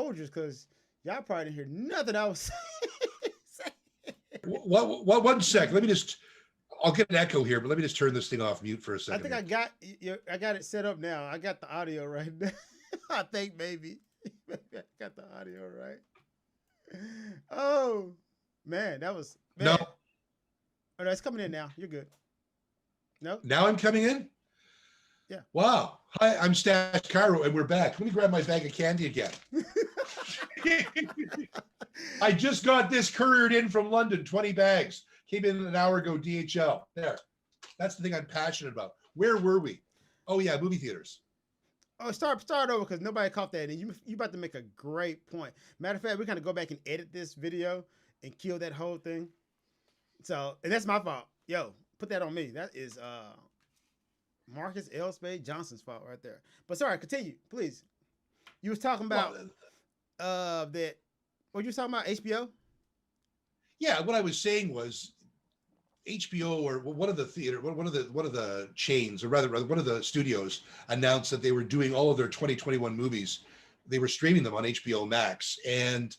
Folgers because y'all probably didn't hear nothing I was saying. What? 1 sec. Let me just. I'll get an echo here, but let me just turn this thing off mute for a second. I think I got it set up now. I got the audio right now. I think maybe I got the audio right. Oh man, that was man. No. Oh, no, it's coming in now. You're good. No. Now I'm coming in. Yeah. Wow. Hi, I'm Stash Cairo, and we're back. Let me grab my bag of candy again. I just got this couriered in from London, 20 bags. Came in an hour ago, DHL. There. That's the thing I'm passionate about. Where were we? Oh, yeah, movie theaters. Oh, start over because nobody caught that. And you about to make a great point. Matter of fact, we're going to go back and edit this video and kill that whole thing. So, and that's my fault. Yo, put that on me. That is Marcus L-Spade Johnson's fault right there. But sorry, continue, please. You was talking about that. What you was talking about? HBO? Yeah, what I was saying was HBO or one of the chains, or rather one of the studios, announced that they were doing all of their 2021 movies. They were streaming them on HBO Max, and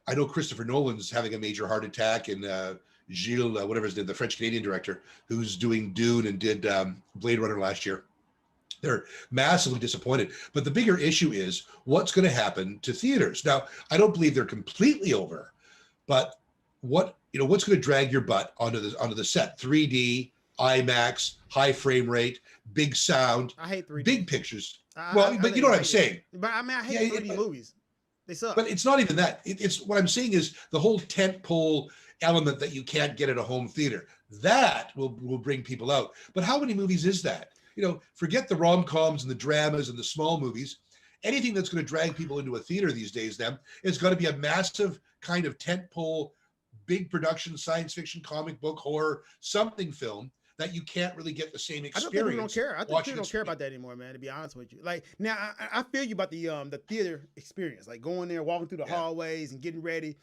I know Christopher Nolan's having a major heart attack, and Gilles, whatever his name, the French Canadian director, who's doing Dune and did Blade Runner last year. They're massively disappointed. But the bigger issue is what's going to happen to theaters. Now, I don't believe they're completely over, but what's going to drag your butt onto the set? 3D, IMAX, high frame rate, big sound. I hate 3D. Big pictures. But you know what I'm saying. But I mean, I hate 3D movies. They suck. But it's not even that. It's what I'm saying is the whole tent pole element that you can't get at a home theater. That will bring people out. But how many movies is that? Forget the rom-coms and the dramas and the small movies. Anything that's going to drag people into a theater these days, then, is going to be a massive kind of tent pole, big production, science fiction, comic book, horror, something film that you can't really get the same experience. I don't think people don't care. I think people don't care about that anymore, man, to be honest with you. Like, now, I feel you about the theater experience, like going there, walking through the hallways and getting ready,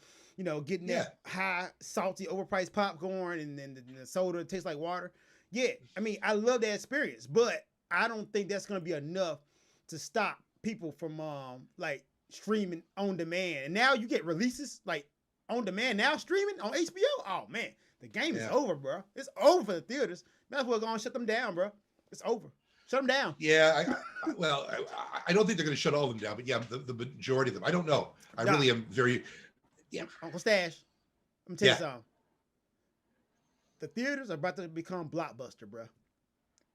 getting that high, salty, overpriced popcorn and then the soda tastes like water. Yeah, I mean, I love that experience, but I don't think that's going to be enough to stop people from, like, streaming on demand. And now you get releases, like, on demand, now streaming on HBO. Oh, man. The game is over, bro. It's over for the theaters. That's what's going to shut them down, bro. It's over. Shut them down. Yeah, I don't think they're going to shut all of them down, but yeah, the majority of them. I don't know. I really am very. Yeah. Uncle Stash, let me tell you something. The theaters are about to become Blockbuster, bro.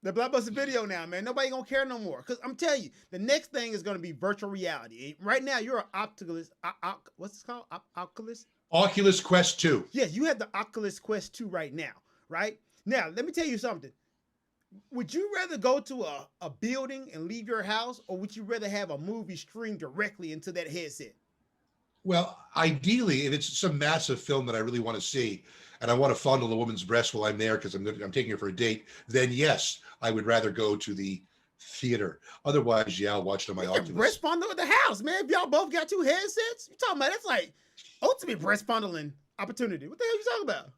The Blockbuster video now, man. Nobody going to care no more. Because I'm telling you, the next thing is going to be virtual reality. Right now, you're an Oculus. What's it called? Oculus? Oculus Quest 2. Yes, you have the Oculus Quest 2 right now, right? Now, let me tell you something. Would you rather go to a building and leave your house, or would you rather have a movie streamed directly into that headset? Well, ideally, if it's some massive film that I really want to see, and I want to fondle a woman's breast while I'm there because I'm taking her for a date, then yes, I would rather go to the theater. Otherwise, I'll watch it on my Oculus. Breast fondle at the house, man. If y'all both got 2 headsets, you talking about that's like ultimate breast fondling opportunity. What the hell are you talking about?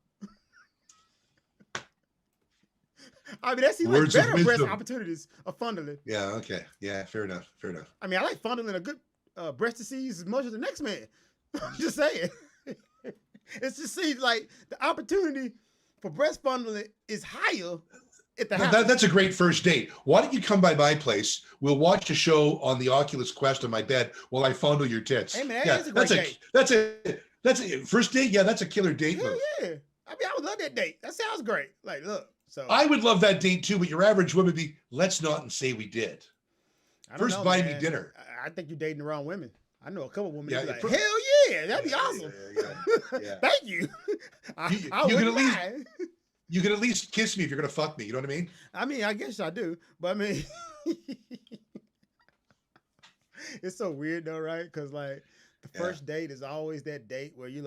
I mean, that seems like better breast opportunities of fondling. Yeah, okay. Yeah, fair enough. I mean, I like fondling a good breast disease as much as the next man. I'm just saying. It just seems like the opportunity for breast fondling is higher at the house. That's a great first date. Why don't you come by my place? We'll watch a show on the Oculus Quest on my bed while I fondle your tits. Hey, man, that's a great date. That's a first date. Yeah, that's a killer date move. Yeah. I mean, I would love that date. That sounds great. Like, look. So I would love that date too, but your average woman would be, let's not say we did. First, buy me dinner. I think you're dating the wrong women. I know a couple women that be like, hell yeah, that'd be awesome. Yeah. Thank you. You can at least kiss me if you're gonna fuck me. You know what I mean? I mean, I guess I do, but I mean, it's so weird though, right? Because like the first date is always that date where you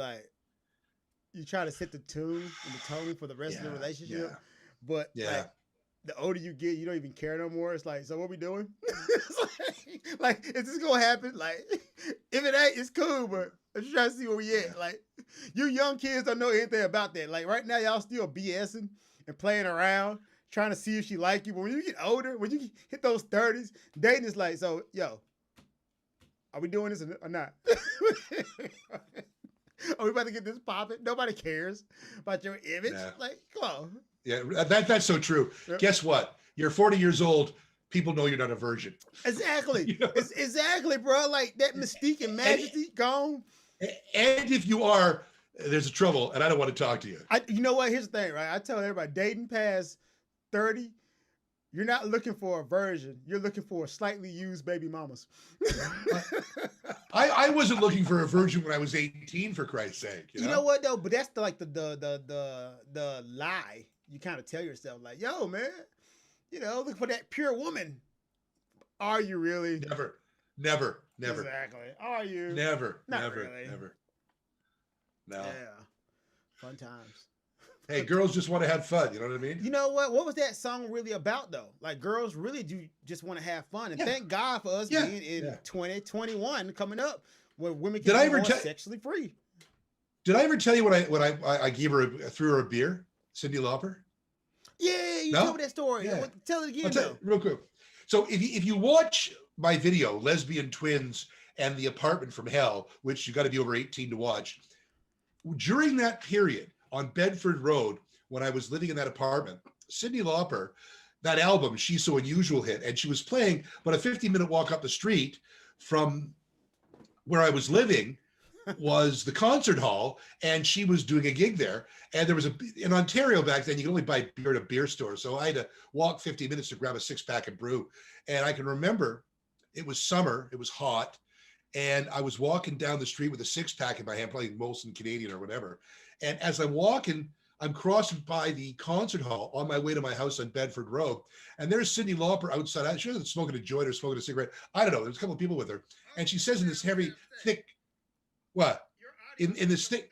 try to set the tune and the tone for the rest of the relationship. Yeah. But like, the older you get, you don't even care no more. It's like, so what we doing? like, is this gonna happen? Like, if it ain't, it's cool, but I'm just trying to see where we at. Like, you young kids don't know anything about that. Like, right now, y'all still BSing and playing around, trying to see if she like you. But when you get older, when you hit those 30s, dating is like, so, yo, Are we doing this or not? Are we about to get this popping? Nobody cares about your image. Nah. Like, come on. Yeah, that's so true. Yep. Guess what? You're 40 years old. People know you're not a virgin. Exactly. You know? It's exactly, bro. Like that mystique and majesty gone. And if you are, there's a trouble, and I don't want to talk to you. You know what? Here's the thing, right? I tell everybody, dating past 30, you're not looking for a virgin. You're looking for slightly used baby mamas. I wasn't looking for a virgin when I was 18, for Christ's sake. You know what though? But that's the lie you kind of tell yourself, like, yo, man, look for that pure woman. Are you really? Never. Exactly. Are you? Never. Not Never. really. Never. No. Yeah. Fun times. Hey, girls just want to have fun. You know what I mean? You know what? What was that song really about, though? Like, girls really do just want to have fun. And thank God for us being in 2021 coming up, where women can be more sexually free. Did I ever tell you when I gave her threw her a beer, Cyndi Lauper? Yeah, you told me that story. Yeah. Tell it again, though. Real quick. So if you watch my video, Lesbian Twins and the Apartment from Hell, which you got to be over 18 to watch, during that period on Bedford Road, when I was living in that apartment, Cyndi Lauper, that album, She's So Unusual, hit, and she was playing about a 15-minute walk up the street from where I was living was the concert hall, and she was doing a gig there. And there was in Ontario back then, you could only buy beer at a beer store. So I had to walk 50 minutes to grab a 6-pack of brew. And I can remember it was summer, it was hot, and I was walking down the street with a 6-pack in my hand, probably Molson Canadian or whatever. And as I'm walking, I'm crossing by the concert hall on my way to my house on Bedford Road. And there's Cyndi Lauper outside. She wasn't smoking a joint or smoking a cigarette. I don't know. There's a couple of people with her. And she says in this heavy, thick, what? In this thick.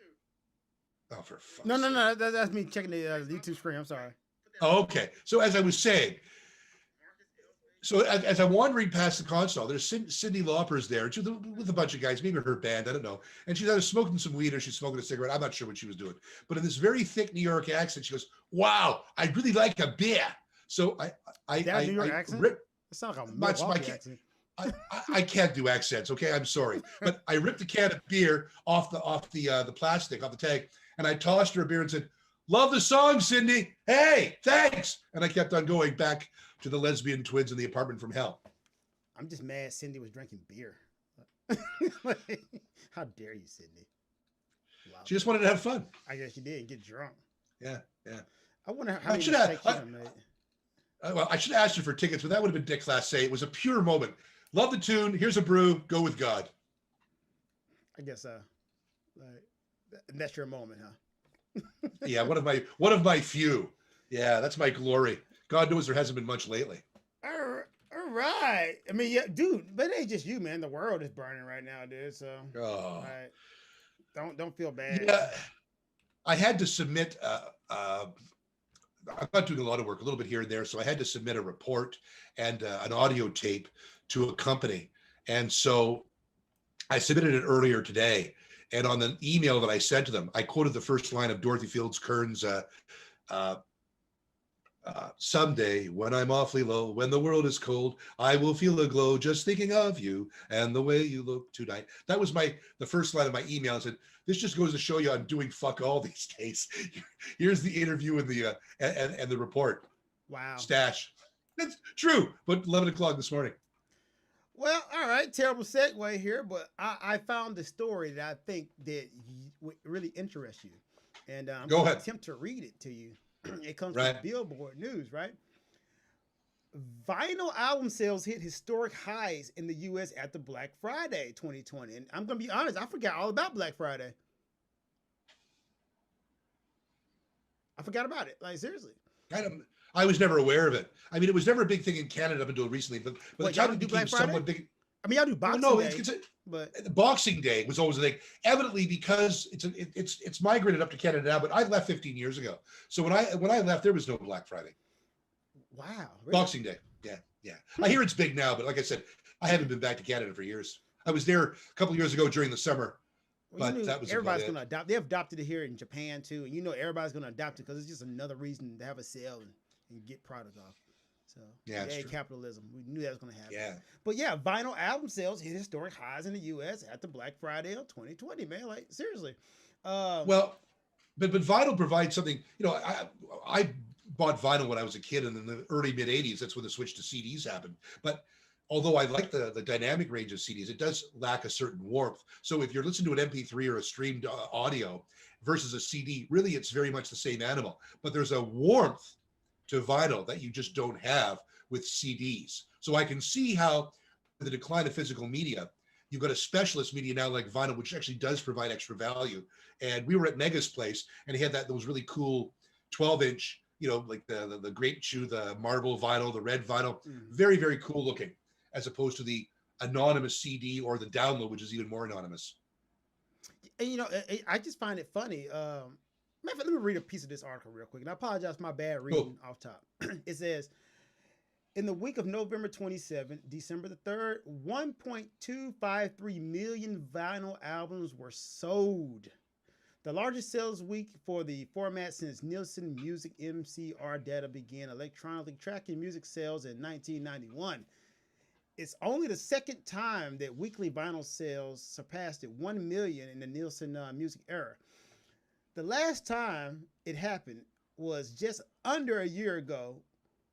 Oh, for fuck's sake. No. That's me checking the YouTube screen. I'm sorry. Oh, okay. So as I was saying, so as I'm wandering past the concert hall, there's Cyndi Lauper's there with a bunch of guys, maybe her band, I don't know. And she's either smoking some weed or she's smoking a cigarette. I'm not sure what she was doing. But in this very thick New York accent, she goes, "Wow, I'd really like a beer." So I New York accent? It sounds like a Milwaukee accent. I can't do accents. Okay, I'm sorry, but I ripped a can of beer off the plastic, off the tag, and I tossed her a beer and said, "Love the song, Cyndi. Hey, thanks." And I kept on going back to the Lesbian Twins in the Apartment from Hell. I'm just mad Cyndi was drinking beer. How dare you, Cyndi? Wow. She just wanted to have fun. I guess she did get drunk. Yeah. I wonder how many mistakes she made. Well, I should have asked you for tickets, but that would have been Dick Class Say. It was a pure moment. Love the tune. Here's a brew. Go with God. I guess that's your moment, huh? Yeah, one of my few. Yeah, that's my glory. God knows there hasn't been much lately. All right. I mean, yeah, dude, but it ain't just you, man. The world is burning right now, dude. So, don't feel bad. Yeah, I had to submit. I'm not doing a lot of work, a little bit here and there, so I had to submit a report and an audio tape to a company, and so I submitted it earlier today. And on the email that I sent to them, I quoted the first line of Dorothy Fields Kern's "Someday when I'm awfully low, when the world is cold, I will feel a glow just thinking of you and the way you look tonight." That was the first line of my email. I said, "This just goes to show you I'm doing fuck all these days." Here's the interview and the report. Wow. Stash. That's true. But 11 o'clock this morning. Well, all right. Terrible segue here, but I found the story that I think that would really interest you. And I'm going to attempt to read it to you. It comes from Billboard News, right? Vinyl album sales hit historic highs in the U.S. after Black Friday 2020. And I'm going to be honest, I forgot all about Black Friday. I forgot about it. Like, seriously. I was never aware of it. I mean, it was never a big thing in Canada up until recently. But the time it became somewhat big. I mean, y'all do Boxing Day. But Boxing Day was always a thing. Evidently, because it's migrated up to Canada now. But I left 15 years ago. So when I left, there was no Black Friday. Wow. Really? Boxing Day. Yeah. I hear it's big now, but like I said, I haven't been back to Canada for years. I was there a couple of years ago during the summer. Well, but that was everybody's going to adopt. They've adopted it here in Japan too, and everybody's going to adopt it because it's just another reason to have a sale and get product off. So Yeah, it's yay, true. capitalism. We knew that was going to happen. Yeah. But yeah, vinyl album sales hit historic highs in the U.S. after Black Friday of 2020. Man, like seriously. Well, but vinyl provides something. You know, I bought vinyl when I was a kid, and in the early mid '80s, that's when the switch to CDs happened. But although I like the dynamic range of CDs, it does lack a certain warmth. So if you're listening to an MP3 or a streamed audio versus a CD, really it's very much the same animal. But there's a warmth to vinyl that you just don't have with CDs. So I can see how with the decline of physical media, you've got a specialist media now like vinyl, which actually does provide extra value. And we were at Mega's place, and he had those really cool 12-inch, you know, like the grape chew, the marble vinyl, the red vinyl, very, very cool looking, as opposed to the anonymous CD or the download, which is even more anonymous. And you know, I just find it funny. Let me read a piece of this article real quick. And I apologize for my bad reading off top. It says, in the week of November 27th, December the 3rd, 1.253 million vinyl albums were sold. The largest sales week for the format since Nielsen Music MCR data began electronically tracking music sales in 1991. It's only the second time that weekly vinyl sales surpassed 1 million in the Nielsen music era. The last time it happened was just under a year ago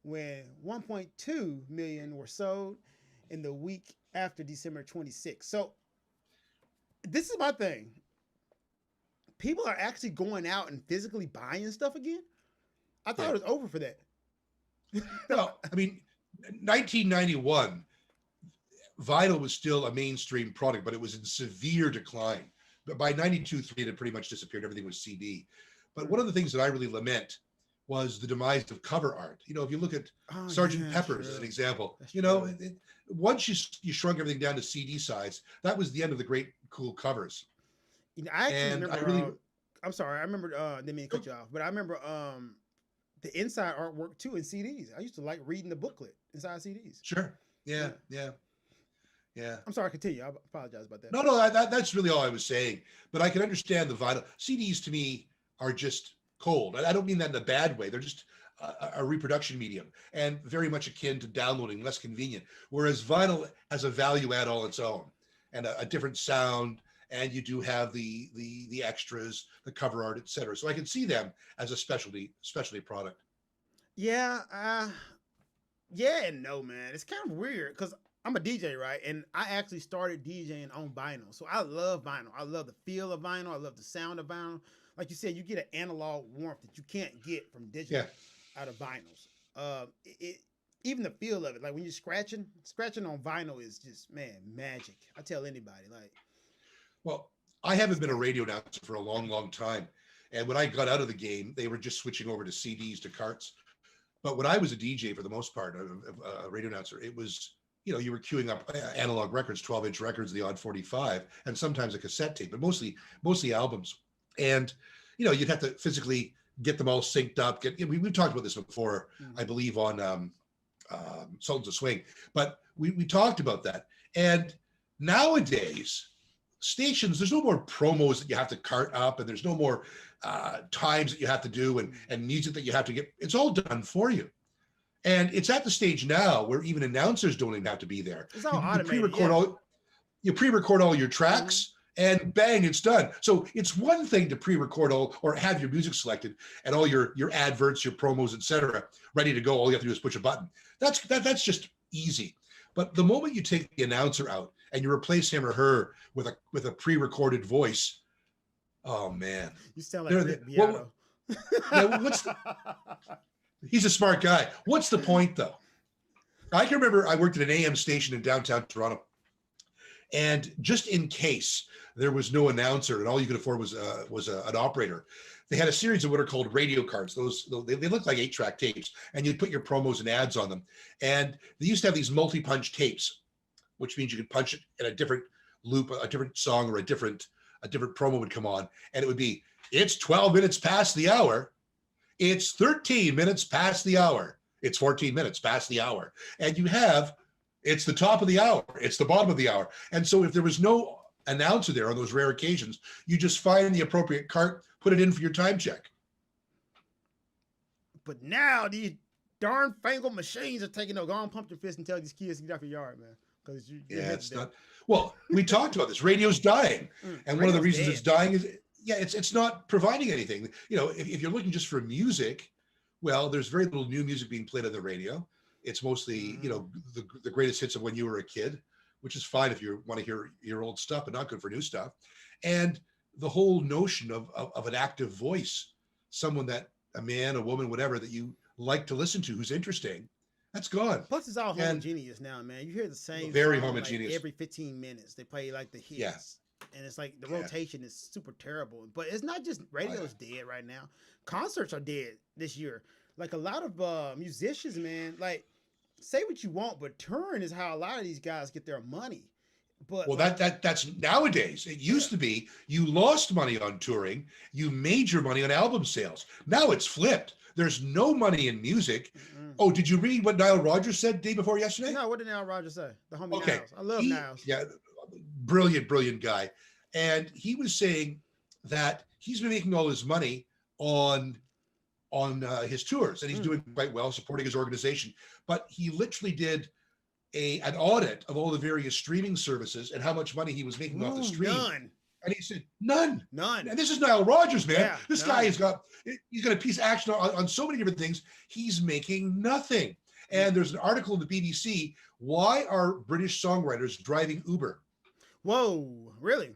when 1.2 million were sold in the week after December 26th. So this is my thing. People are actually going out and physically buying stuff again. I thought it was over for that. No, I mean, 1991, vinyl was still a mainstream product, but it was in severe decline. But by 92-3, it had pretty much disappeared. Everything was CD. But one of the things that I really lament was the demise of cover art. You know, if you look at Sgt. Pepper's as an example, you know, once you shrunk everything down to CD size, that was the end of the great cool covers. You know, I actually remember. I'm sorry, I remember. Didn't mean to cut you off, but I remember the inside artwork too in CDs. I used to like reading the booklet inside CDs. Sure. Yeah. I'm sorry, continue. I apologize about that. No, that's really all I was saying. But I can understand the vinyl. CDs to me are just cold. I don't mean that in a bad way. They're just a reproduction medium and very much akin to downloading, less convenient. Whereas vinyl has a value add all its own and a different sound. And you do have the extras, the cover art, etc. So I can see them as a specialty product. Yeah, and no, man. It's kind of weird because I'm a DJ, right? And I actually started DJing on vinyl. So I love vinyl. I love the feel of vinyl. I love the sound of vinyl. Like you said, you get an analog warmth that you can't get from digital out of vinyls. Even the feel of it, like when you're scratching on vinyl is just, man, magic. I tell anybody, like. Well, I haven't been a radio announcer for a long, long time. And when I got out of the game, they were just switching over to CDs, to carts. But when I was a DJ, for the most part, a radio announcer, it was, you know, you were queuing up analog records, 12-inch records, the odd 45, and sometimes a cassette tape, but mostly albums. And, you know, you'd have to physically get them all synced up. We've talked about this before, I believe, on Sultans of Swing. But we talked about that. And nowadays, stations, there's no more promos that you have to cart up, and there's no more times that you have to do and music that you have to get. It's all done for you. And it's at the stage now where even announcers don't even have to be there. It's all automated. You pre-record all your tracks and bang, it's done. So it's one thing to pre-record all or have your music selected and all your adverts, your promos, etc., ready to go. All you have to do is push a button. That's just easy. But the moment you take the announcer out and you replace him or her with a pre-recorded voice, oh man, you sound like Rick Beato. He's a smart guy. What's the point though? I can remember I worked at an AM station in downtown Toronto, and just in case there was no announcer and all you could afford was an operator, they had a series of what are called radio cards. They look like 8-track tapes, and you'd put your promos and ads on them. And they used to have these multi-punch tapes, which means you could punch it in a different loop, a different song, or a different promo would come on, and it would be, it's 12 minutes past the hour, it's 13 minutes past the hour, it's 14 minutes past the hour, and you have, it's the top of the hour, it's the bottom of the hour. And so if there was no announcer there on those rare occasions, you just find the appropriate cart, put it in for your time check. But now these darn fangled machines are taking over. Go on, pump your fist and tell these kids to get off your yard, man. Because it's not. Well, we talked about this. Radio's dying, and one of the reasons it's dying is it's not providing anything. You know, if you're looking just for music, well, there's very little new music being played on the radio. It's mostly you know the greatest hits of when you were a kid, which is fine if you want to hear your old stuff, but not good for new stuff. And the whole notion of an active voice, someone that a man, a woman, whatever that you like to listen to, who's interesting, that's gone. Plus, it's all homogeneous now, man. You hear the same very song, homogeneous. Like, every 15 minutes. They play like the hits. Yeah. And it's like the rotation is super terrible. But it's not just radio's dead right now. Concerts are dead this year. Like a lot of musicians, man, like say what you want, but touring is how a lot of these guys get their money. But well, that's nowadays. It used to be you lost money on touring, you made your money on album sales. Now it's flipped. There's no money in music. Mm-hmm. Oh, did you read what Nile Rodgers said day before yesterday? No, what did Nile Rodgers say? The homie Niles. I love Niles. Yeah, brilliant guy. And he was saying that he's been making all his money on his tours, and he's doing quite well, supporting his organization. But he literally did an audit of all the various streaming services and how much money he was making off the stream. None. And he said, none. And this is Nile Rodgers, man. Yeah, this guy he's got a piece of action on so many different things. He's making nothing. And there's an article in the BBC, why are British songwriters driving Uber? Whoa, really?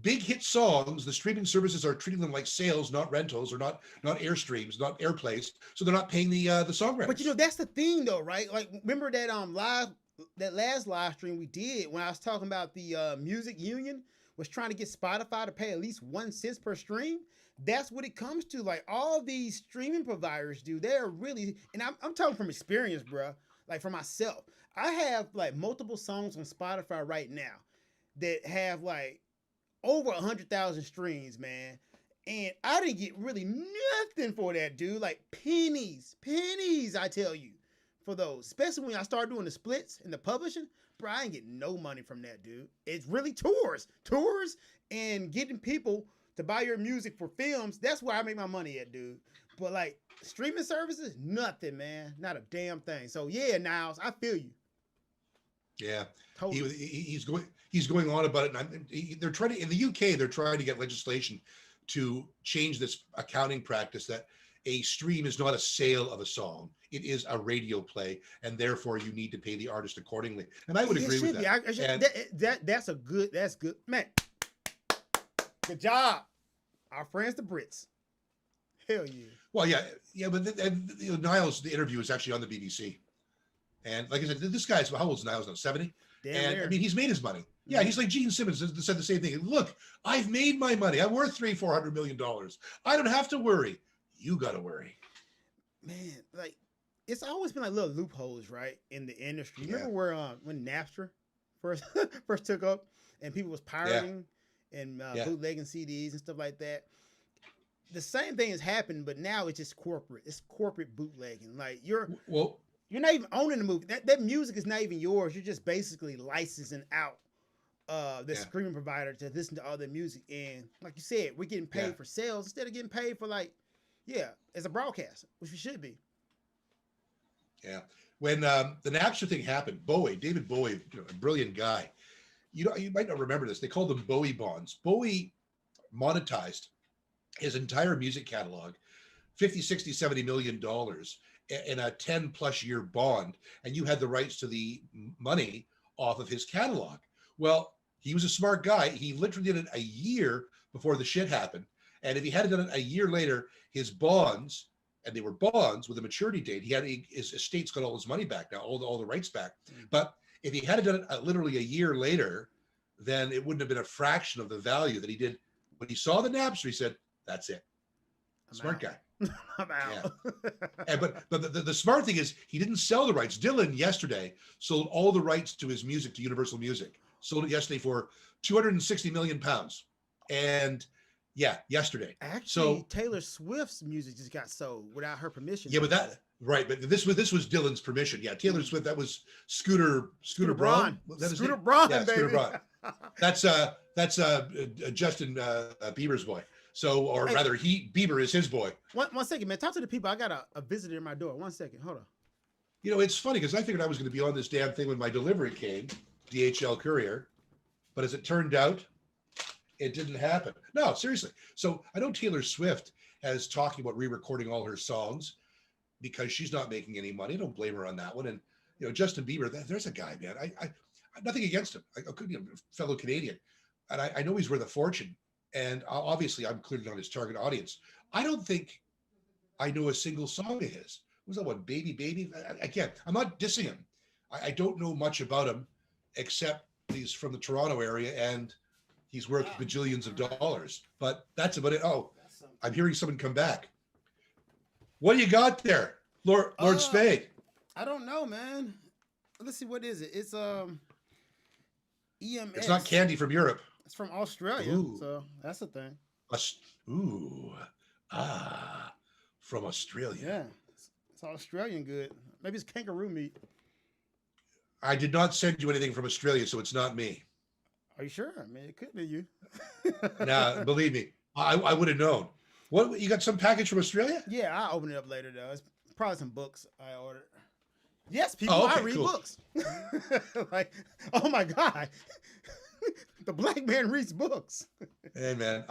Big hit songs, the streaming services are treating them like sales, not rentals, or not airstreams, not airplays. So they're not paying the songwriters. But you know, that's the thing though, right? Like remember that last live stream we did when I was talking about the music union was trying to get Spotify to pay at least 1 cent per stream. That's what it comes to. Like all these streaming providers do. They're really, and I'm talking from experience, bro. Like for myself, I have like multiple songs on Spotify right now that have like over 100,000 streams, man. And I didn't get really nothing for that, dude. Like pennies, I tell you, for those. Especially when I started doing the splits and the publishing, bro, I ain't getting no money from that, dude. It's really tours and getting people to buy your music for films. That's where I make my money at, dude. But like streaming services, nothing, man. Not a damn thing. So yeah, Niles, I feel you. Yeah, totally. He's going on about it, and they're trying to in the UK. They're trying to get legislation to change this accounting practice that a stream is not a sale of a song; it is a radio play, and therefore you need to pay the artist accordingly. And I would agree with that. That's good, man. Good job, our friends the Brits. Hell yeah. Well, yeah, but Niles, the interview is actually on the BBC. And like I said, this guy's, how old is Niles now? 70? And I mean, he's made his money. Yeah, he's like Gene Simmons said the same thing. Look, I've made my money. I'm worth $400 million. I don't have to worry. You got to worry. Man, like, it's always been like little loopholes, right, in the industry. Remember where when Napster first took up and people was pirating and bootlegging CDs and stuff like that? The same thing has happened, but now it's just corporate. It's corporate bootlegging. Like, you're not even owning the movie. That music is not even yours. You're just basically licensing out the streaming provider to listen to all the music. And like you said, we're getting paid for sales instead of getting paid for as a broadcaster, which we should be. Yeah. When the Napster thing happened, David Bowie, a brilliant guy. You might not remember this. They called them Bowie bonds. Bowie monetized his entire music catalog, $50, $60, $70 million in a 10 plus year bond. And you had the rights to the money off of his catalog. Well, he was a smart guy. He literally did it a year before the shit happened. And if he had done it a year later, his bonds, and they were bonds with a maturity date, his estate's got all his money back now, all the rights back. But if he had done it literally a year later, then it wouldn't have been a fraction of the value that he did. When he saw the Napster, he said, that's it. Smart guy. I'm out. Yeah. But the smart thing is he didn't sell the rights. Dylan yesterday sold all the rights to his music to Universal Music. Sold it yesterday for £260 million. And yesterday. Actually, Taylor Swift's music just got sold without her permission. Yeah, but this was Dylan's permission. Yeah, Taylor Swift, that was Scooter Braun. Scooter Braun, baby. Scooter Braun. That's Justin Bieber's boy. So, or Hey. rather, Bieber is his boy. One second, man. Talk to the people. I got a visitor in my door. 1 second. Hold on. You know, it's funny because I figured I was going to be on this damn thing when my delivery came, DHL courier. But as it turned out, it didn't happen. No, seriously. So I know Taylor Swift has talking about re-recording all her songs because she's not making any money. I don't blame her on that one. And, you know, Justin Bieber, there's a guy, man. I nothing against him. I could be a fellow Canadian. And I know he's worth a fortune. And obviously I'm clearly not his target audience. I don't think I know a single song of his. What was that one? Baby? I can't. I'm not dissing him. I don't know much about him except he's from the Toronto area and he's worth bajillions of dollars. But that's about it. Oh, I'm hearing someone come back. What do you got there, Lord Spade? I don't know, man. Let's see, what is it? It's EMS. It's not candy from Europe. It's from Australia. Ooh. So that's a thing. From Australia. Yeah, it's Australian good. Maybe it's kangaroo meat. I did not send you anything from Australia, so it's not me. Are you sure? I mean, it could be you. Nah, believe me, I would have known. What, you got some package from Australia? Yeah, I'll open it up later though. It's probably some books I ordered. Yes, people, okay, I read books. Like, oh my God. The black man reads books. Hey man,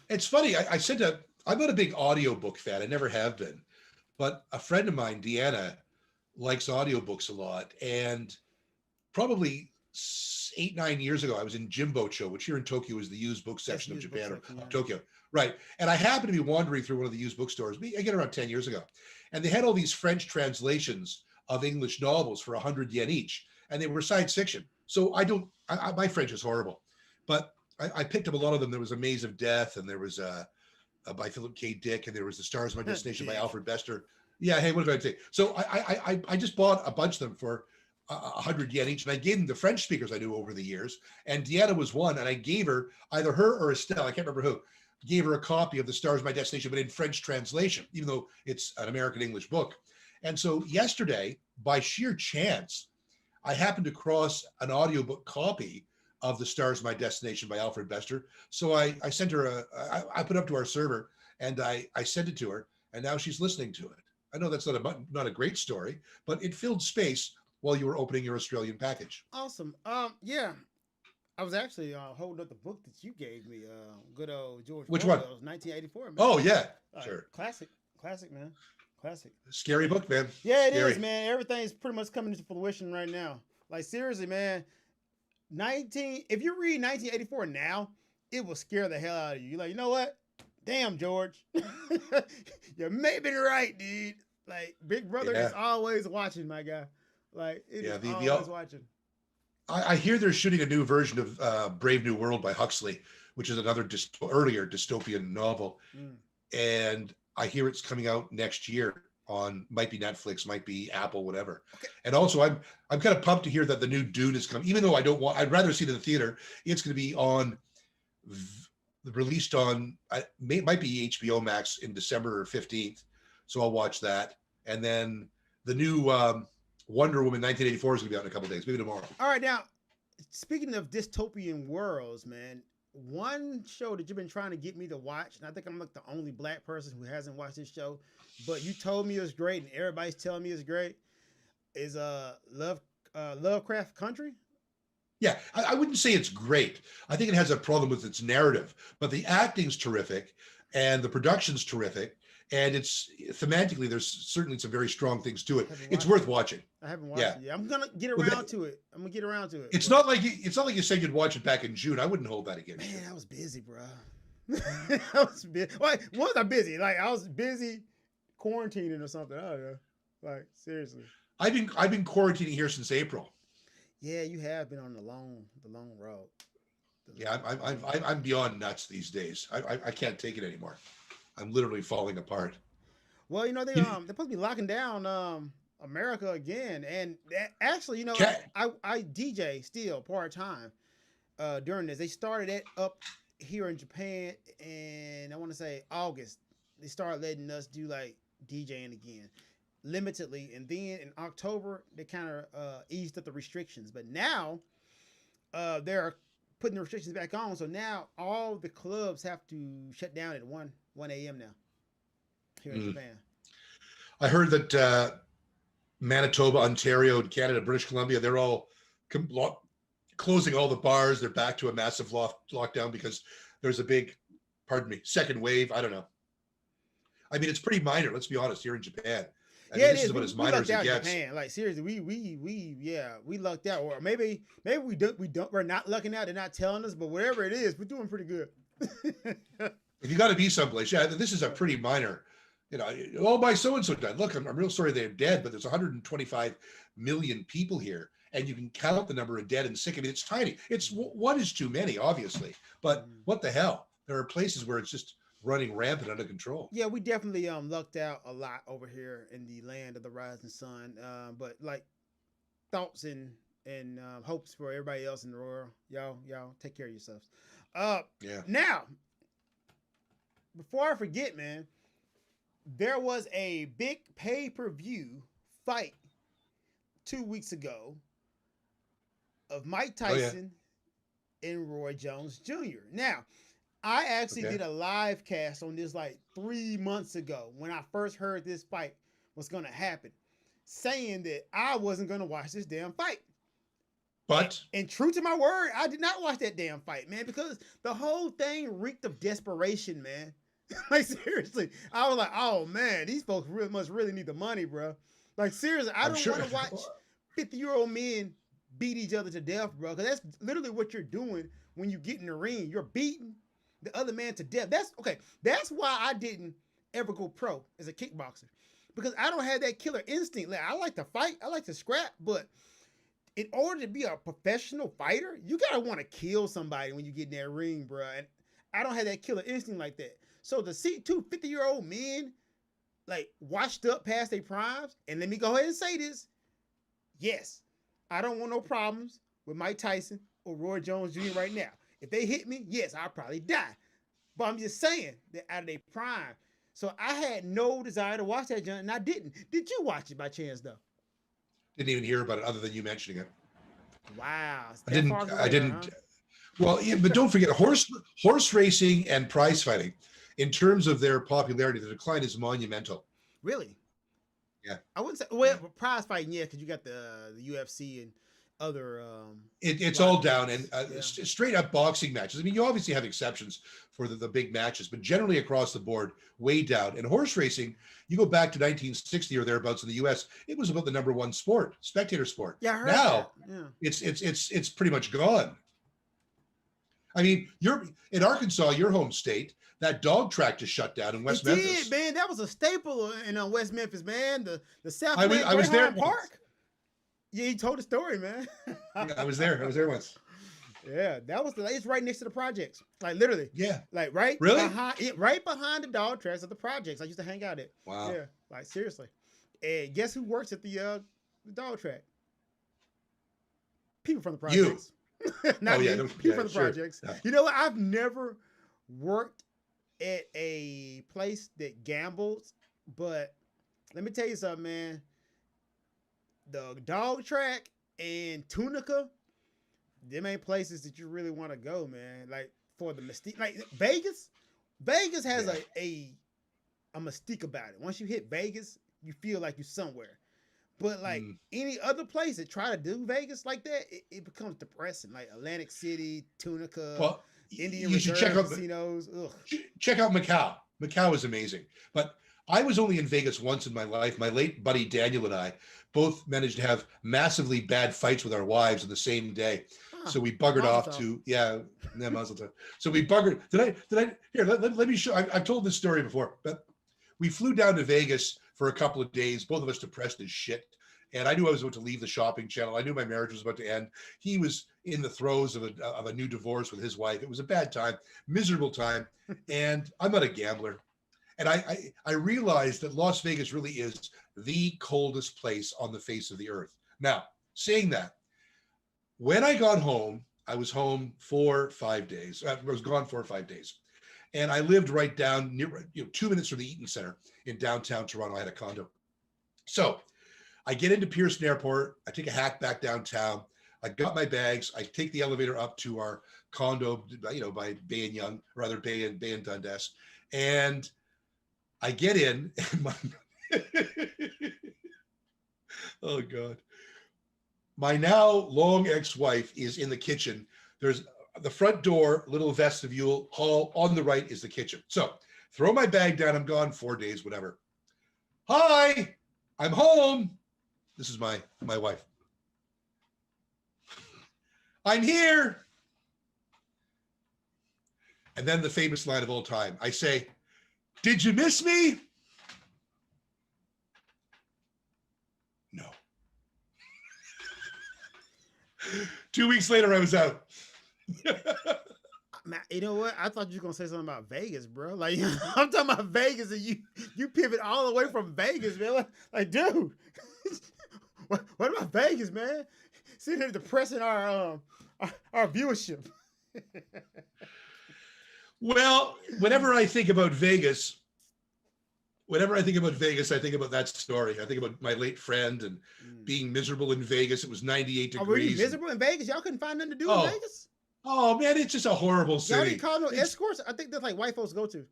it's funny. I'm not a big audiobook fan. I never have been, but a friend of mine, Deanna, likes audiobooks a lot. And probably 8-9 years ago, I was in Jimbocho, which here in Tokyo is the used book section of Japan, or Tokyo. Right. And I happened to be wandering through one of the used bookstores, again, around 10 years ago. And they had all these French translations of English novels for 100 yen each. And they were science fiction. So my French is horrible, but I picked up a lot of them. There was A Maze of Death, and there was by Philip K. Dick, and there was The Stars of My Destination by Alfred Bester. Yeah, hey, what did I say? So I just bought a bunch of them for 100 yen each, and I gave them to French speakers I knew over the years. And Deanna was one, and I gave her, either her or Estelle, I can't remember who, gave her a copy of The Stars of My Destination, but in French translation, even though it's an American English book. And so yesterday, by sheer chance, I happened to cross an audiobook copy of The Stars of My Destination by Alfred Bester. So I sent her I put it up to our server, and I sent it to her, and now she's listening to it. I know that's not a great story, but it filled space while you were opening your Australian package. Awesome. Yeah. I was actually holding up the book that you gave me. Good old George. Which Orwell's one? 1984. Man. Oh yeah, sure. Classic, man. Classic. Scary book, man. Yeah, it is, man. Everything's pretty much coming into fruition right now. Like, seriously, man. If you read 1984 now, it will scare the hell out of you. You're like, you know what? Damn, George. You may be right, dude. Like, Big Brother is always watching, my guy. Like, always watching. I hear they're shooting a new version of Brave New World by Huxley, which is another earlier dystopian novel. And I hear it's coming out next year on, might be Netflix, might be Apple, whatever. Okay. And also I'm kind of pumped to hear that the new Dune is coming, even though I'd rather see it in the theater. It's going to be released on, might be HBO Max in December 15th. So I'll watch that. And then the new Wonder Woman 1984 is going to be out in a couple of days, maybe tomorrow. All right. Now, speaking of dystopian worlds, man, one show that you've been trying to get me to watch, and I think I'm like the only black person who hasn't watched this show, but you told me it was great, and everybody's telling me it's great, is Lovecraft Country. Yeah, I wouldn't say it's great. I think it has a problem with its narrative, but the acting's terrific, and the production's terrific, and it's thematically, there's certainly some very strong things to it. It's worth watching. I haven't watched it yet. I'm gonna get around to it. It's not like you said you'd watch it back in June. I wouldn't hold that against you. Man, I was busy, bro. I was busy. Like, was I busy? Like, I was busy quarantining or something. I don't know. Like, seriously. I've been quarantining here since April. Yeah, you have been on the long road. Yeah, I'm beyond nuts these days. I can't take it anymore. I'm literally falling apart. Well, you know, they're supposed to be locking down America again, and actually, you know, I DJ still part-time during this. They started it up here in Japan, and I want to say August. They started letting us do like DJing again, limitedly, and then in October they kind of eased up the restrictions. But now they're putting the restrictions back on. So now all the clubs have to shut down at 1 a.m. now here in Japan. I heard that Manitoba, Ontario, and Canada, British Columbia, they're all closing all the bars. They're back to a massive lockdown because there's a big, second wave. I don't know. I mean, it's pretty minor. Let's be honest. Here in Japan, this is about as minor as it gets. Japan. Like seriously, we lucked out, or maybe we're not lucking out. They're not telling us, but whatever it is, we're doing pretty good. If you got to be someplace, this is a pretty minor. My so-and-so died. Look, I'm real sorry they're dead, but there's 125 million people here, and you can count the number of dead and sick. I mean, it's tiny. It's one is too many, obviously, but what the hell? There are places where it's just running rampant, under control. Yeah, we definitely lucked out a lot over here in the land of the rising sun. But like thoughts and hopes for everybody else in the world. Y'all take care of yourselves. Now, before I forget, man, there was a big pay-per-view fight 2 weeks ago of Mike Tyson and Roy Jones Jr. Now, I actually did a live cast on this like 3 months ago when I first heard this fight was going to happen, saying that I wasn't going to watch this damn fight. But and true to my word, I did not watch that damn fight, man, because the whole thing reeked of desperation, man. Like seriously, I was like, oh man, these folks must really need the money, bro. Like seriously, I don't want to watch 50-year-old men beat each other to death, bro, because that's literally what you're doing when you get in the ring. You're beating the other man to death. That's why I didn't ever go pro as a kickboxer, because I don't have that killer instinct. Like I like to fight, I like to scrap, but in order to be a professional fighter, you gotta want to kill somebody when you get in that ring, bro. And I don't have that killer instinct like that. So to see two 50-year-old men like washed up past their primes, and let me go ahead and say this, yes, I don't want no problems with Mike Tyson or Roy Jones Jr. right now. If they hit me, yes, I'll probably die. But I'm just saying that out of their prime. So I had no desire to watch that junk, and I didn't. Did you watch it by chance, though? Didn't even hear about it other than you mentioning it. Wow. I didn't. Huh? Well, yeah, but don't forget, horse racing and prize fighting, in terms of their popularity, the decline is monumental. Really? Yeah. I wouldn't say, prize fighting, yeah, because you got the UFC and other it's all down, and straight up boxing matches. I mean, you obviously have exceptions for the big matches, but generally across the board, way down. And horse racing, you go back to 1960 or therearabouts in the US, it was about the #1 sport, spectator sport. Yeah, I heard now that. Yeah. it's pretty much gone. I mean, you're in Arkansas, your home state. That dog track just shut down in West Memphis. Did, man. That was a staple in West Memphis, man. The South I was there Park. Yeah, he told the story, man. Yeah, I was there once. Yeah, that was it's right next to the projects. Like literally. Yeah. Like right behind the dog tracks of the projects. I used to hang out at. Wow. Yeah. Like seriously. And guess who works at the dog track? People from the projects. Not people from the projects. Yeah. You know what? I've never worked at a place that gambles, but let me tell you something, man. The dog track and Tunica, them ain't places that you really want to go, man. Like for the mystique, like Vegas has a mystique about it. Once you hit Vegas, you feel like you're somewhere. But like any other place that try to do Vegas like that, it becomes depressing. Like Atlantic City, Tunica, Indian Reserve casinos. Check out Macau. Macau is amazing. But I was only in Vegas once in my life. My late buddy Daniel and I both managed to have massively bad fights with our wives on the same day. So we buggered off to So we buggered. Let me show. I've told this story before, but we flew down to Vegas for a couple of days, both of us depressed as shit. And I knew I was about to leave the shopping channel. I knew my marriage was about to end. He was in the throes of a new divorce with his wife. It was a bad time, miserable time. And I'm not a gambler. And I realized that Las Vegas really is the coldest place on the face of the earth. Now, saying that, when I got home, I was home 4 or 5 days. I was gone 4 or 5 days. And I lived right down near, 2 minutes from the Eaton Center in downtown Toronto. I had a condo. So I get into Pearson Airport. I take a hack back downtown. I got my bags. I take the elevator up to our condo, by Bay and Young, or rather Bay and Dundas. And I get in, and oh God. My now long ex-wife is in the kitchen. There's the front door, little vestibule, hall. On the right is the kitchen. So throw my bag down. I'm gone 4 days, whatever. Hi, I'm home. This is my wife. I'm here. And then the famous line of all time. I say, did you miss me? No. 2 weeks later, I was out. Man, you know what? I thought you were gonna say something about Vegas, bro. Like I'm talking about Vegas, and you pivot all the way from Vegas, man. Like dude, what about Vegas, man? Sitting here depressing our viewership. Well, whenever I think about Vegas, I think about that story. I think about my late friend and being miserable in Vegas. It was 98 degrees. Oh, were you miserable in Vegas? Y'all couldn't find nothing to do in Vegas? Oh man, it's just a horrible city. Y'all didn't call no escorts? I think that's like white folks go to.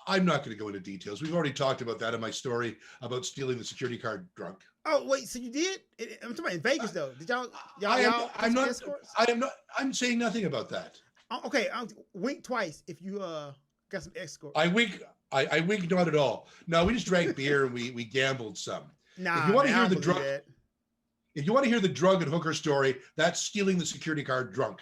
I'm not going to go into details. We've already talked about that in my story about stealing the security card drunk. Oh wait, so you did? I'm talking about in Vegas though. Did y'all? I'm not. Escorts? I am not. I'm saying nothing about that. Okay, I'll wink twice if you got some escorts. I wink. I wink not at all. No, we just drank beer and we gambled some. Nah, if you want to man, hear the drug, if you want to hear the drug and hooker story, that's stealing the security card drunk.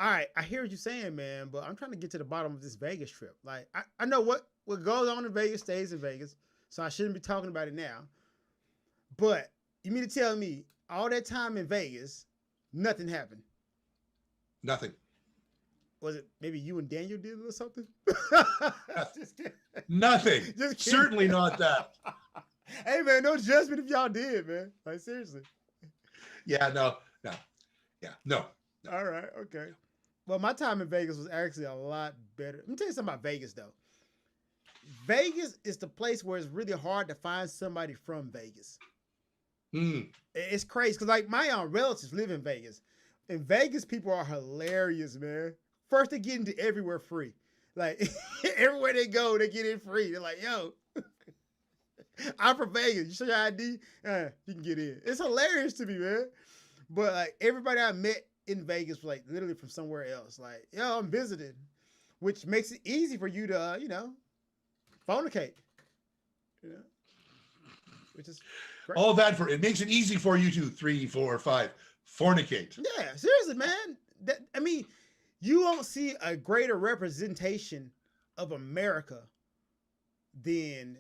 All right, I hear what you're saying, man, but I'm trying to get to the bottom of this Vegas trip. Like, I know what goes on in Vegas stays in Vegas, so I shouldn't be talking about it now. But you mean to tell me all that time in Vegas, nothing happened? Nothing. Was it maybe you and Daniel did or something? Just kidding. Nothing. Just certainly not that. Hey, man, no judgment if y'all did, man. Like, seriously. Yeah, no. All right, okay. Well, my time in Vegas was actually a lot better. Let me tell you something about Vegas, though. Vegas is the place where it's really hard to find somebody from Vegas. It's crazy because, like, my relatives live in Vegas. In Vegas, people are hilarious, man. First, they get into everywhere free. Like, everywhere they go, they get in free. They're like, yo, I'm from Vegas. You show your ID, you can get in. It's hilarious to me, man. But, like, everybody I met in Vegas was, like, literally from somewhere else. Like, yo, I'm visiting, which makes it easy for you to, fornicate. Which is great. All that it makes it easy for you to 3, 4, 5 fornicate. Yeah, seriously, man. You won't see a greater representation of America than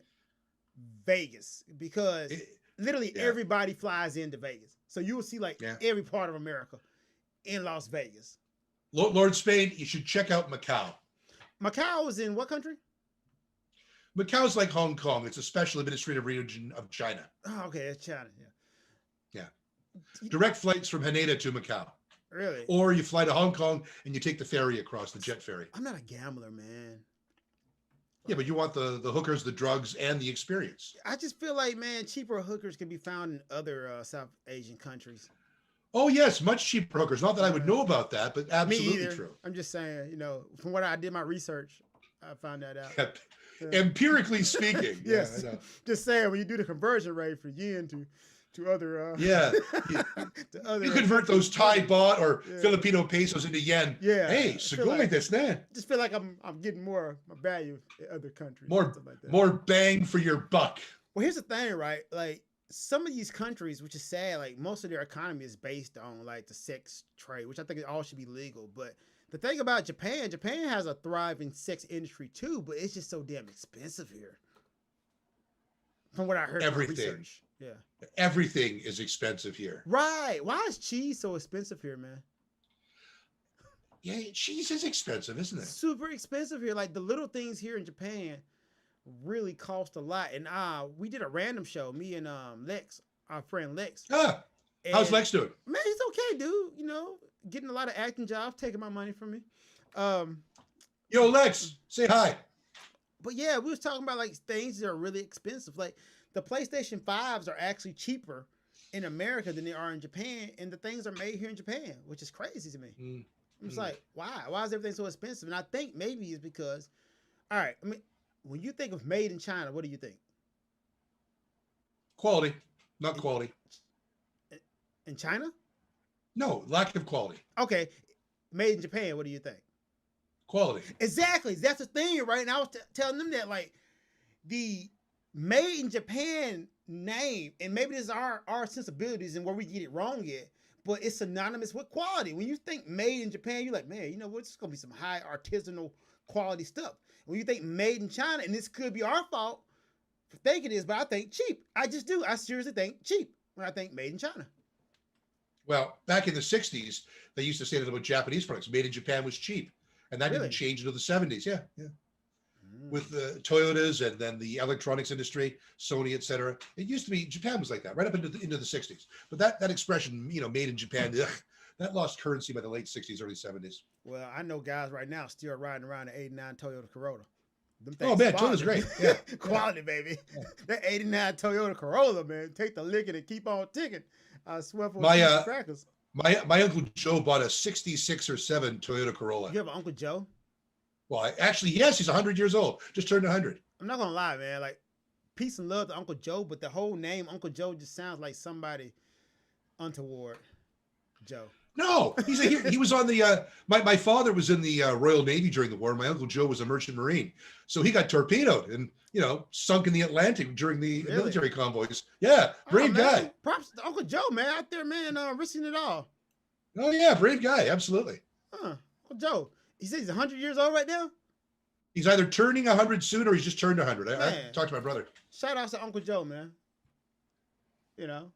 Vegas because literally everybody flies into Vegas. So you will see every part of America in Las Vegas. Lord Spade, you should check out Macau. Macau is in what country? Macau's like Hong Kong. It's a special administrative region of China. Oh, okay, it's China. Yeah. Direct flights from Haneda to Macau. Really? Or you fly to Hong Kong and you take the ferry across, the jet ferry. I'm not a gambler, man. Yeah, but you want the hookers, the drugs, and the experience. I just feel like, man, cheaper hookers can be found in other South Asian countries. Oh, yes, much cheaper hookers. Not that I would know about that, but absolutely true. I'm just saying, from what I did my research, I found that out. Empirically speaking. Yes. Yeah, just saying, when you do the conversion rate for yen to other to other, you convert those Thai baht or Filipino pesos into yen. Yeah. Hey, like this, man. Just feel like I'm getting more value in other countries. More bang for your buck. Well, here's the thing, right? Like some of these countries, which is sad, like most of their economy is based on like the sex trade, which I think it all should be legal. But the thing about Japan has a thriving sex industry too, but it's just so damn expensive here. From what I heard from research. Yeah. Everything is expensive here. Right. Why is cheese so expensive here, man? Yeah, cheese is expensive, isn't it? Super expensive here. Like the little things here in Japan really cost a lot. And we did a random show, me and Lex, our friend Lex. How's Lex doing? Man, he's okay, dude. Getting a lot of acting jobs, taking my money from me. Yo, Lex, say hi. But yeah, we was talking about like things that are really expensive. Like the PlayStation 5s are actually cheaper in America than they are in Japan, and the things are made here in Japan, which is crazy to me. I'm just like, why? Why is everything so expensive? And I think maybe it's because, all right, I mean, when you think of made in China, what do you think? Quality, not quality. In China? No, lack of quality. Okay. Made in Japan, what do you think? Quality. Exactly. That's the thing, right? And I was telling them that, like, the made in Japan name, and maybe this is our sensibilities and where we get it wrong at, but it's synonymous with quality. When you think made in Japan, you're like, man, you know what? It's going to be some high artisanal quality stuff. When you think made in China, and this could be our fault for thinking this, but I think cheap. I just do. I seriously think cheap when I think made in China. Well, back in the 60s, they used to say that about Japanese products. Made in Japan was cheap. And that Really? didn't change until the 70s. Yeah. With the Toyotas and then the electronics industry, Sony, et cetera. It used to be, Japan was like that, right up into the 60s. But that expression, you know, made in Japan, that lost currency by the late 60s, early 70s. Well, I know guys right now still riding around an 89 Toyota Corolla. Oh, man, Toyota's great. Yeah. Quality, baby. That 89 Toyota Corolla, man. Take the licking and keep on ticking. I swear for crackers. My Uncle Joe bought a 66 or 7 Toyota Corolla. You have an Uncle Joe? Well, actually, yes, he's 100 years old. Just turned 100. I'm not going to lie, man. Like, peace and love to Uncle Joe, but the whole name Uncle Joe just sounds like somebody untoward. Joe. No, he was on the, my father was in the Royal Navy during the war. My Uncle Joe was a merchant marine. So he got torpedoed and, you know, sunk in the Atlantic during the military convoys. Yeah, brave guy. Props to Uncle Joe, man, out there, man, risking it all. Oh, yeah, brave guy, absolutely. Uncle Joe, he says he's 100 years old right now? He's either turning 100 soon or he's just turned 100. I talked to my brother. Shout out to Uncle Joe, man. You know,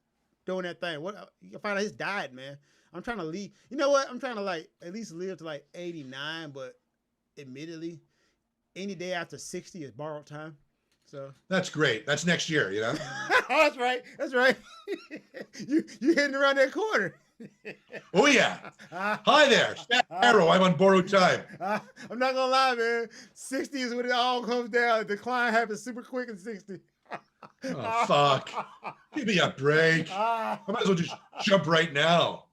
doing that thing. You can find out his diet, man. I'm trying to leave. You know what? I'm trying to like at least live to like 89, but admittedly, any day after 60 is borrowed time. So that's great. That's next year, you know. Oh, that's right. That's right. you hitting around that corner. Oh yeah. Hi there, Cairo. I'm on borrowed time. I'm not gonna lie, man. 60 is when it all comes down. The decline happens super quick in 60. Oh fuck! Give me a break. I might as well just jump right now.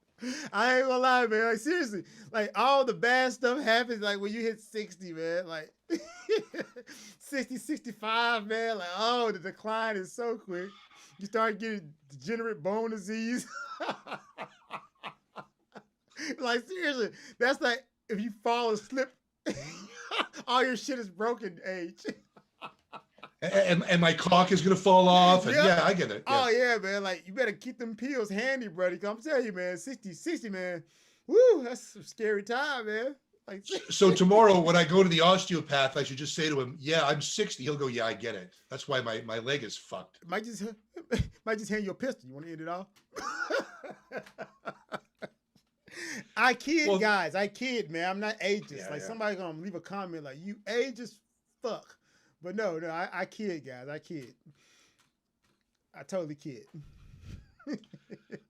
I ain't gonna lie, man. Like seriously, like all the bad stuff happens like when you hit 60, man. Like 60, 65, man. Like, oh, the decline is so quick. You start getting degenerate bone disease. Like seriously, that's like if you fall and slip, all your shit is broken age. And my cock is gonna fall off. And yeah, I get it. Yeah. Oh yeah, man. Like you better keep them pills handy, buddy. I'm telling you, man. 60, man. Woo, that's some scary time, man. Like, so tomorrow when I go to the osteopath, I should just say to him, "Yeah, I'm 60." He'll go, "Yeah, I get it. That's why my leg is fucked." Might just hand you a pistol. You want to end it off? I kid, guys. I kid, man. I'm not ageist. Yeah, like somebody gonna leave a comment like you age as fuck. But no, I kid, guys. I kid. I totally kid.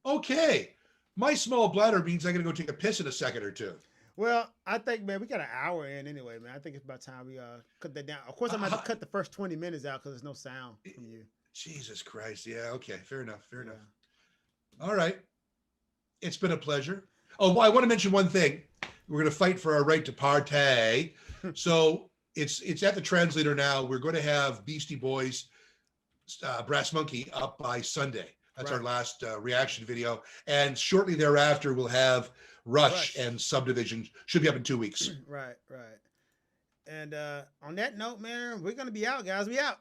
Okay. My small bladder means I'm going to go take a piss in a second or two. Well, I think, man, we got an hour in anyway, man. I think it's about time we cut that down. Of course, I'm going to have to cut the first 20 minutes out because there's no sound from you. Jesus Christ. Yeah, okay. Fair enough. All right. It's been a pleasure. Oh, well, I want to mention one thing. We're going to fight for our right to partay. So it's at the translator now. We're going to have Beastie Boys, Brass Monkey up by Sunday. That's our last reaction video. And shortly thereafter, we'll have Rush and Subdivision. Should be up in 2 weeks. Right. And on that note, man, we're going to be out, guys. We out.